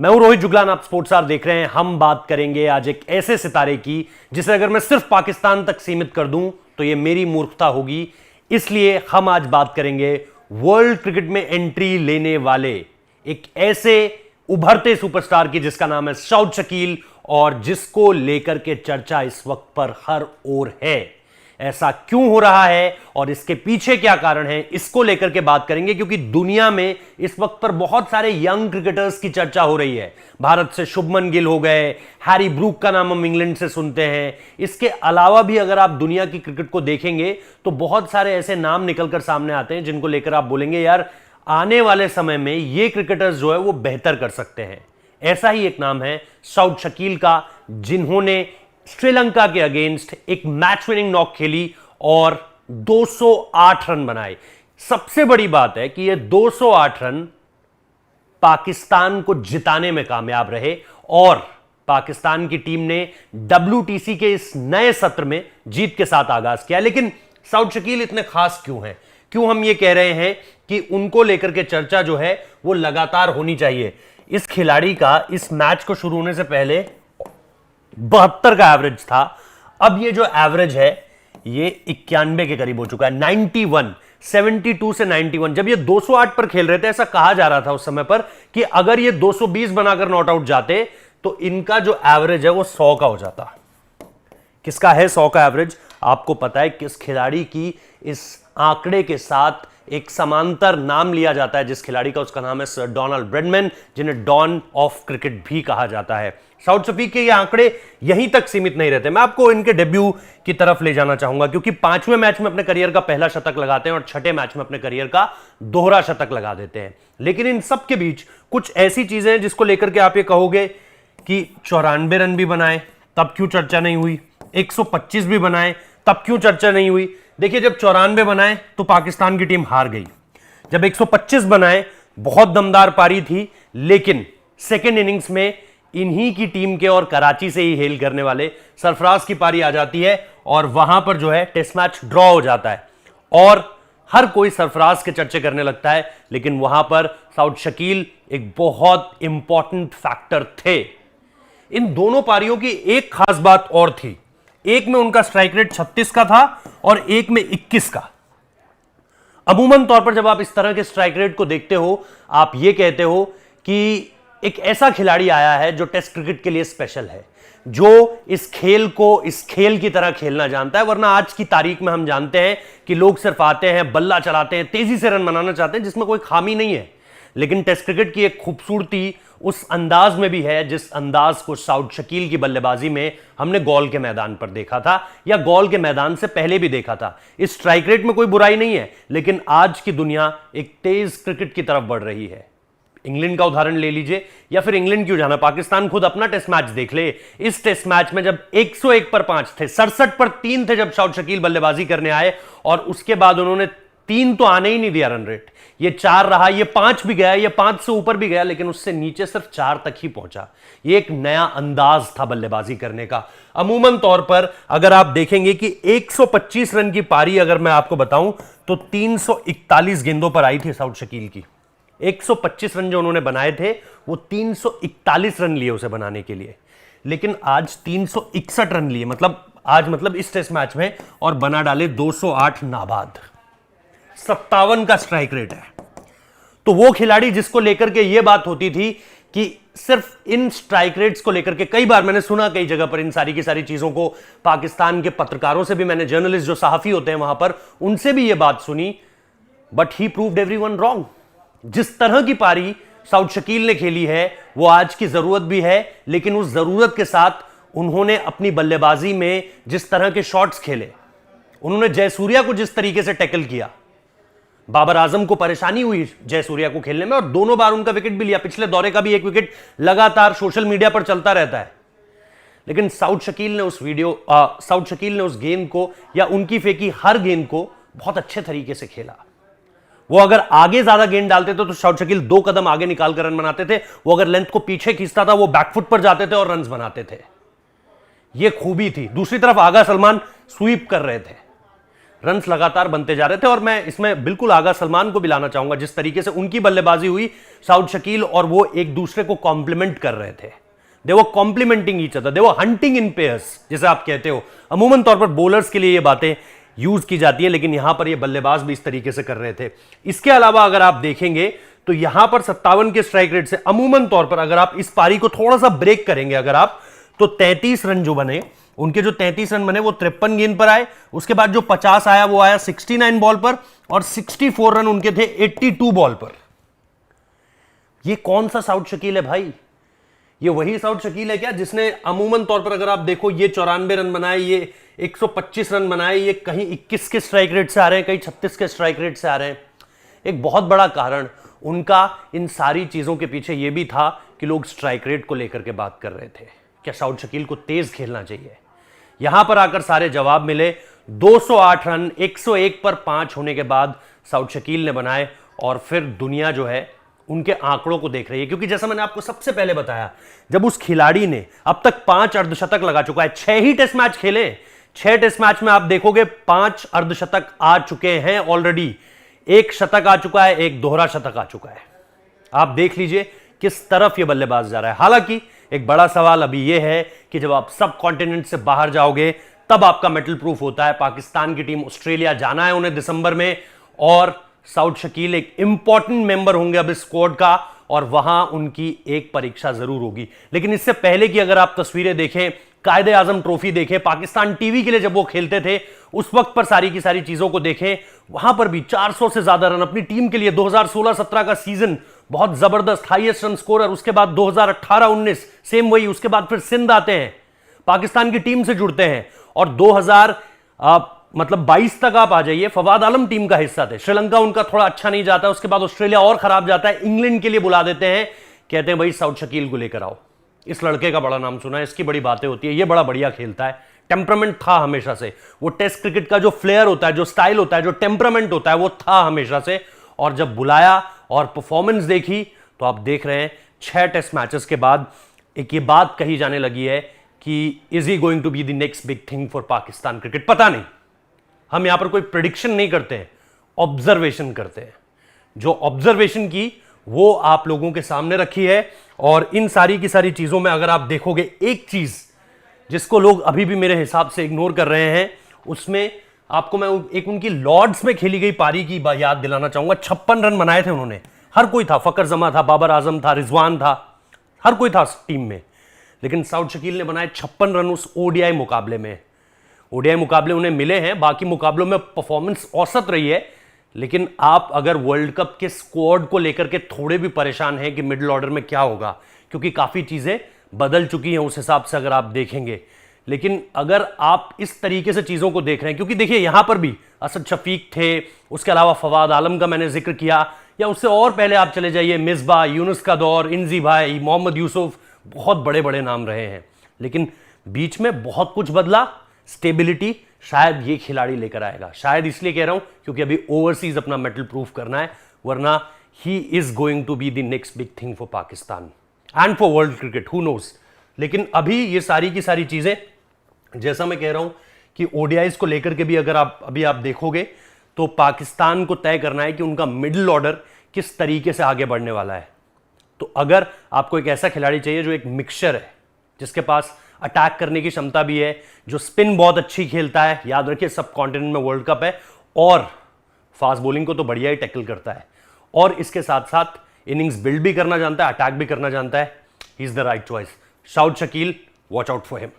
मैं हूं रोहित जुगलान, आप स्पोर्ट्स आवर देख रहे हैं। हम बात करेंगे आज एक ऐसे सितारे की जिसे अगर मैं सिर्फ पाकिस्तान तक सीमित कर दूं तो यह मेरी मूर्खता होगी। इसलिए हम आज बात करेंगे वर्ल्ड क्रिकेट में एंट्री लेने वाले एक ऐसे उभरते सुपरस्टार की जिसका नाम है सऊद शकील, और जिसको लेकर के चर्चा इस वक्त पर हर ओर है। ऐसा क्यों हो रहा है और इसके पीछे क्या कारण है, इसको लेकर के बात करेंगे, क्योंकि दुनिया में इस वक्त पर बहुत सारे यंग क्रिकेटर्स की चर्चा हो रही है। भारत से शुभमन गिल हो गए, हैरी ब्रूक का नाम हम इंग्लैंड से सुनते हैं। इसके अलावा भी अगर आप दुनिया की क्रिकेट को देखेंगे तो बहुत सारे ऐसे नाम निकलकर सामने आते हैं जिनको लेकर आप बोलेंगे यार आने वाले समय में ये क्रिकेटर्स जो है वो बेहतर कर सकते हैं। ऐसा ही एक नाम है सऊद शकील का, जिन्होंने श्रीलंका के अगेंस्ट एक मैच विनिंग नॉक खेली और 208 रन बनाए। सबसे बड़ी बात है कि ये 208 रन पाकिस्तान को जिताने में कामयाब रहे और पाकिस्तान की टीम ने WTC के इस नए सत्र में जीत के साथ आगाज किया। लेकिन सऊद शकील इतने खास क्यों हैं, क्यों हम ये कह रहे हैं कि उनको लेकर के चर्चा जो है वो लगातार होनी चाहिए। इस खिलाड़ी का इस मैच को शुरू होने से पहले 72 का एवरेज था। अब ये जो एवरेज है ये 91 के करीब हो चुका है। 91, 72 से 91। जब ये 208 पर खेल रहे थे, ऐसा कहा जा रहा था उस समय पर कि अगर ये 220 बनाकर नॉट आउट जाते तो इनका जो एवरेज है वो 100 का हो जाता। किसका है 100 का एवरेज? आपको पता है किस खिलाड़ी की इस आंकड़े के साथ एक समांतर नाम लिया जाता है जिस खिलाड़ी का, उसका नाम है सर डोनाल्ड ब्रेडमैन, जिन्हें डॉन ऑफ क्रिकेट भी कहा जाता है। सऊद शकील के ये आंकड़े यहीं तक सीमित नहीं रहते। मैं आपको इनके डेब्यू की तरफ ले जाना चाहूंगा, क्योंकि 5वें मैच में अपने करियर का पहला शतक लगाते हैं और 6ठे मैच में अपने करियर का दोहरा शतक लगा देते हैं। लेकिन इन सब के बीच कुछ ऐसी चीजें हैं जिसको लेकर के आप ये कहोगे कि 94 रन भी बनाए तब क्यों चर्चा नहीं हुई, 125 भी बनाए तब क्यों चर्चा नहीं हुई। देखिए, जब 94 बनाए तो पाकिस्तान की टीम हार गई। जब 125 बनाए बहुत दमदार पारी थी, लेकिन सेकेंड इनिंग्स में इन्हीं की टीम के और कराची से ही हेल करने वाले सरफराज की पारी आ जाती है और वहां पर जो है टेस्ट मैच ड्रॉ हो जाता है और हर कोई सरफराज के चर्चे करने लगता है। लेकिन वहां पर सऊद शकील एक बहुत इंपॉर्टेंट फैक्टर थे। इन दोनों पारियों की एक खास बात और थी, एक में उनका स्ट्राइक रेट 36 का था और एक में 21 का। अमूमन तौर पर जब आप इस तरह के स्ट्राइक रेट को देखते हो, आप ये कहते हो कि एक ऐसा खिलाड़ी आया है जो टेस्ट क्रिकेट के लिए स्पेशल है, जो इस खेल को इस खेल की तरह खेलना जानता है। वरना आज की तारीख में हम जानते हैं कि लोग सिर्फ आते हैं, बल्ला चलाते हैं, तेजी से रन बनाना चाहते हैं, जिसमें कोई खामी नहीं है। लेकिन टेस्ट क्रिकेट की एक खूबसूरती उस अंदाज में भी है जिस अंदाज को सऊद शकील की बल्लेबाजी में हमने गॉल के मैदान पर देखा था, या गॉल के मैदान से पहले भी देखा था। इस स्ट्राइक रेट में कोई बुराई नहीं है, लेकिन आज की दुनिया एक तेज क्रिकेट की तरफ बढ़ रही है। इंग्लैंड का उदाहरण ले लीजिए, या फिर इंग्लैंड क्यों जाना, पाकिस्तान खुद अपना टेस्ट मैच देख ले। इस टेस्ट मैच में जब 101 पर 5 थे, 67 पर 3 थे जब सऊद शकील बल्लेबाजी करने आए, और उसके बाद उन्होंने 3 तो आने ही नहीं दिया रन रेट। ये 4 रहा, ये 5 भी गया, ये 5 से ऊपर भी गया, लेकिन उससे नीचे सिर्फ 4 तक ही पहुंचा। ये एक नया अंदाज था बल्लेबाजी करने का। अमूमन तौर पर अगर आप देखेंगे कि 125 रन की पारी अगर मैं आपको बताऊं तो 341 गेंदों पर आई थी सऊद शकील की। 125 रन जो उन्होंने बनाए थे वो 341 रन लिए उसे बनाने के लिए, लेकिन आज 361 रन लिए, मतलब इस टेस्ट मैच में, और बना डाले 208 नाबाद। 57 का स्ट्राइक रेट है। तो वो खिलाड़ी जिसको लेकर के ये बात होती थी कि सिर्फ इन स्ट्राइक रेट्स को लेकर के, कई बार मैंने सुना कई जगह पर इन सारी की सारी चीजों को, पाकिस्तान के पत्रकारों से भी मैंने, जर्नलिस्ट जो सहाफी होते हैं वहां पर, उनसे भी ये बात सुनी, but he proved everyone wrong. जिस तरह की पारी सऊद शकील ने खेली है वो आज की जरूरत भी है, लेकिन उस जरूरत के साथ उन्होंने अपनी बल्लेबाजी में जिस तरह के शॉट्स खेले, उन्होंने जयसूर्या को जिस तरीके से टैकल किया, बाबर आजम को परेशानी हुई जयसूर्या को खेलने में और दोनों बार उनका विकेट भी लिया। पिछले दौरे का भी एक विकेट लगातार सोशल मीडिया पर चलता रहता है। लेकिन सऊद शकील ने उस गेंद को, या उनकी फेंकी हर गेंद को बहुत अच्छे तरीके से खेला। वो अगर आगे ज्यादा गेंद डालते थे तो सऊद शकील 2 कदम आगे निकाल कर रन बनाते थे। वो अगर लेंथ को पीछे खींचता था वो बैकफुट पर जाते थे और रन बनाते थे। ये खूबी थी। दूसरी तरफ आगा सलमान स्वीप कर रहे थे। रन्स लगातार बनते जा रहे थे। और मैं इसमें बिल्कुल आगा सलमान को भी लाना चाहूंगा, जिस तरीके से उनकी बल्लेबाजी हुई, साउद शकील और वो एक दूसरे को कॉम्प्लीमेंट कर रहे थे। They were complimenting each other, they were hunting in pairs, जैसे आप कहते हो। अमूमन तौर पर बॉलर्स के लिए ये बातें यूज की जाती है, लेकिन यहां पर ये बल्लेबाज भी इस तरीके से कर रहे थे। इसके अलावा अगर आप देखेंगे तो यहां पर 57 के स्ट्राइक रेट से अमूमन तौर पर अगर आप इस पारी को थोड़ा सा ब्रेक करेंगे अगर आप, तो 33 रन जो बने, उनके जो 33 रन बने वो 53 गेंद पर आए। उसके बाद जो 50 आया वो आया 69 बॉल पर, और 64 रन उनके थे 82 बॉल पर। ये कौन सा साउद शकील है भाई? ये वही साउद शकील है क्या जिसने अमूमन तौर पर अगर आप देखो ये 94 रन बनाए, ये 125 रन बनाए, ये कहीं 21 के स्ट्राइक रेट से आ रहे हैं, कहीं 36 के स्ट्राइक रेट से आ रहे हैं। एक बहुत बड़ा कारण उनका इन सारी चीजों के पीछे यह भी था कि लोग स्ट्राइक रेट को लेकर के बात कर रहे थे, क्या साउद शकील को तेज खेलना चाहिए। यहां पर आकर सारे जवाब मिले। 208 रन 101 पर 5 होने के बाद साउद शकील ने बनाए, और फिर दुनिया जो है उनके आंकड़ों को देख रही है। क्योंकि जैसा मैंने आपको सबसे पहले बताया, जब उस खिलाड़ी ने अब तक 5 अर्धशतक लगा चुका है, 6 ही टेस्ट मैच खेले, 6 टेस्ट मैच में आप देखोगे 5 अर्धशतक आ चुके हैं ऑलरेडी, 1 शतक आ चुका है, 1 दोहरा शतक आ चुका है। आप देख लीजिए किस तरफ ये बल्लेबाज जा रहा है। हालांकि एक बड़ा सवाल अभी यह है कि जब आप सब कॉन्टिनेंट से बाहर जाओगे तब आपका मेटल प्रूफ होता है। पाकिस्तान की टीम ऑस्ट्रेलिया जाना है उन्हें दिसंबर में, और साउद शकील एक इंपॉर्टेंट मेंबर होंगे अब इस स्क्वाड का, और वहां उनकी एक परीक्षा जरूर होगी। लेकिन इससे पहले की अगर आप तस्वीरें देखें, कायदे आजम ट्रॉफी देखें, पाकिस्तान टीवी के लिए जब वो खेलते थे उस वक्त पर सारी की सारी चीजों को देखें, वहां पर भी 400 से ज्यादा रन अपनी टीम के लिए। 2016-17 का सीजन बहुत जबरदस्त, हाईएस्ट रन स्कोरर। उसके बाद 2018-19 सेम वही, उसके बाद फिर सिंध आते हैं, पाकिस्तान की टीम से जुड़ते हैं, और 22 तक आप आ जाइए, फवाद आलम टीम का हिस्सा थे। श्रीलंका उनका थोड़ा अच्छा नहीं जाता, उसके बाद ऑस्ट्रेलिया और खराब जाता है, इंग्लैंड के लिए बुला देते हैं, कहते हैं भाई साउद शकील को लेकर आओ। इस लड़के का बड़ा नाम सुना है, इसकी बड़ी बातें होती है, ये बड़ा बढ़िया खेलता है, टेम्परामेंट था हमेशा से। वो टेस्ट क्रिकेट का जो फ्लेयर होता है, जो स्टाइल होता है, जो टेम्परामेंट होता है, वो था हमेशा से। और जब बुलाया और परफॉर्मेंस देखी तो आप देख रहे हैं 6 टेस्ट मैचेस के बाद एक ये बात कही जाने लगी है कि is he going to be the next big thing for Pakistan cricket. पता नहीं, हम यहां पर कोई प्रेडिक्शन नहीं करते हैं, ऑब्जर्वेशन करते हैं। जो ऑब्जर्वेशन की वो आप लोगों के सामने रखी है। और इन सारी की सारी चीजों में अगर आप देखोगे, एक चीज जिसको लोग अभी भी मेरे हिसाब से इग्नोर कर रहे हैं, उसमें आपको मैं एक उनकी लॉर्ड्स में खेली गई पारी की याद दिलाना चाहूंगा। 56 रन बनाए थे उन्होंने, हर कोई था, फकर जमा था, बाबर आजम था, रिजवान था, हर कोई था टीम में। लेकिन साउद शकील ने बनाए 56 रन उस ओडीआई मुकाबले में। ओडीआई मुकाबले उन्हें मिले हैं, बाकी मुकाबलों में परफॉर्मेंस औसत रही है। लेकिन आप अगर वर्ल्ड कप के स्क्वाड को लेकर के थोड़े भी परेशान हैं कि मिडिल ऑर्डर में क्या होगा, क्योंकि काफी चीजें बदल चुकी हैं उस हिसाब से अगर आप देखेंगे। लेकिन अगर आप इस तरीके से चीजों को देख रहे हैं, क्योंकि देखिए यहां पर भी असद शफीक थे, उसके अलावा फवाद आलम का मैंने जिक्र किया, या उससे और पहले आप चले जाइए मिसबा, यूनुस का दौर, इंजी भाई, मोहम्मद यूसुफ, बहुत बड़े बड़े नाम रहे हैं। लेकिन बीच में बहुत कुछ बदला, स्टेबिलिटी शायद ये खिलाड़ी लेकर आएगा। शायद इसलिए कह रहा हूं क्योंकि अभी ओवरसीज अपना मेटल प्रूफ करना है, वरना he is going to be the next big thing for Pakistan and for world cricket, who knows. लेकिन अभी ये सारी की सारी चीजें, जैसा मैं कह रहा हूं कि ओडीआईज को लेकर के भी अगर आप देखोगे तो पाकिस्तान को तय करना है कि उनका मिडिल ऑर्डर किस तरीके से आगे बढ़ने वाला है। तो अगर आपको एक ऐसा खिलाड़ी चाहिए जो एक मिक्सचर है, जिसके पास अटैक करने की क्षमता भी है, जो स्पिन बहुत अच्छी खेलता है, याद रखिए सब कॉन्टिनेंट में वर्ल्ड कप है, और फास्ट बॉलिंग को तो बढ़िया ही टैकल करता है, और इसके साथ साथ इनिंग्स बिल्ड भी करना जानता है, अटैक भी करना जानता है, he is the right choice. Saud Shakeel, watch out for him.